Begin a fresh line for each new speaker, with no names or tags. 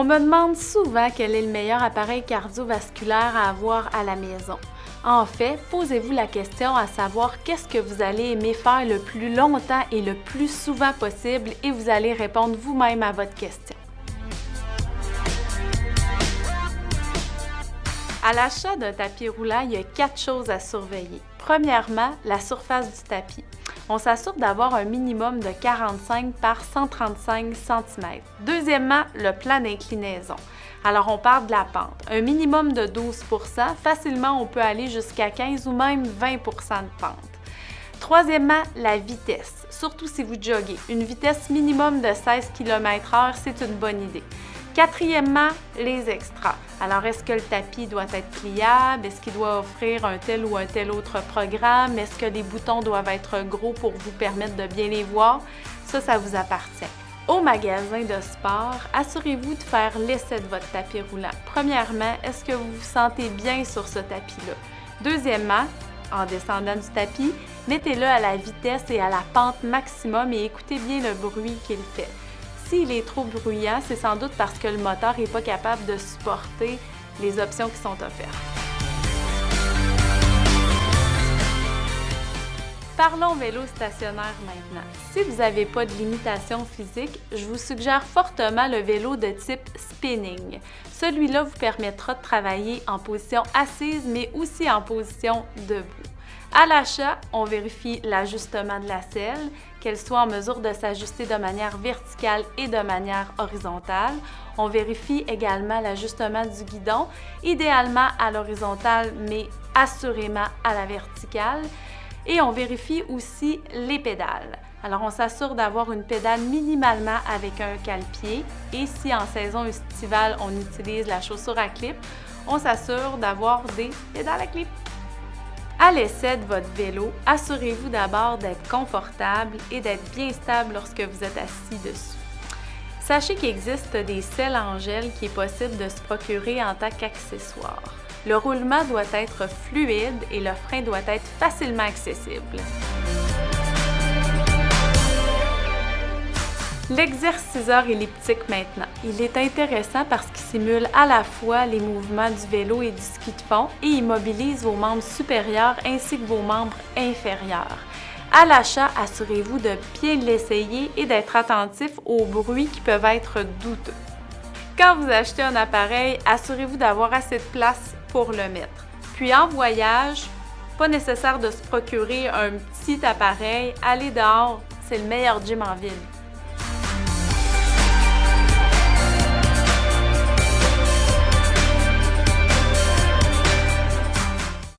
On me demande souvent quel est le meilleur appareil cardiovasculaire à avoir à la maison. En fait, posez-vous la question à savoir qu'est-ce que vous allez aimer faire le plus longtemps et le plus souvent possible et vous allez répondre vous-même à votre question. À l'achat d'un tapis roulant, il y a 4 choses à surveiller. Premièrement, la surface du tapis. On s'assure d'avoir un minimum de 45 par 135 cm. Deuxièmement, le plan d'inclinaison. Alors, on parle de la pente. Un minimum de 12 %, facilement on peut aller jusqu'à 15 ou même 20 % de pente. Troisièmement, la vitesse, surtout si vous joguez. Une vitesse minimum de 16 km/h, c'est une bonne idée. Quatrièmement, les extras. Alors, est-ce que le tapis doit être pliable? Est-ce qu'il doit offrir un tel ou un tel autre programme? Est-ce que les boutons doivent être gros pour vous permettre de bien les voir? Ça vous appartient. Au magasin de sport, assurez-vous de faire l'essai de votre tapis roulant. Premièrement, est-ce que vous vous sentez bien sur ce tapis-là? Deuxièmement, en descendant du tapis, mettez-le à la vitesse et à la pente maximum et écoutez bien le bruit qu'il fait. S'il est trop bruyant, c'est sans doute parce que le moteur n'est pas capable de supporter les options qui sont offertes. Parlons vélo stationnaire maintenant. Si vous n'avez pas de limitation physique, je vous suggère fortement le vélo de type spinning. Celui-là vous permettra de travailler en position assise, mais aussi en position debout. À l'achat, on vérifie l'ajustement de la selle, qu'elle soit en mesure de s'ajuster de manière verticale et de manière horizontale. On vérifie également l'ajustement du guidon, idéalement à l'horizontale, mais assurément à la verticale. Et on vérifie aussi les pédales. Alors, on s'assure d'avoir une pédale minimalement avec un cale-pied. Et si en saison estivale, on utilise la chaussure à clip, on s'assure d'avoir des pédales à clip. À l'essai de votre vélo, assurez-vous d'abord d'être confortable et d'être bien stable lorsque vous êtes assis dessus. Sachez qu'il existe des selles en gel qui est possible de se procurer en tant qu'accessoire. Le roulement doit être fluide et le frein doit être facilement accessible. L'exerciceur elliptique maintenant. Il est intéressant parce qu'il simule à la fois les mouvements du vélo et du ski de fond et il mobilise vos membres supérieurs ainsi que vos membres inférieurs. À l'achat, assurez-vous de bien l'essayer et d'être attentif aux bruits qui peuvent être douteux. Quand vous achetez un appareil, assurez-vous d'avoir assez de place pour le mettre. Puis en voyage, pas nécessaire de se procurer un petit appareil. Allez dehors, c'est le meilleur gym en ville.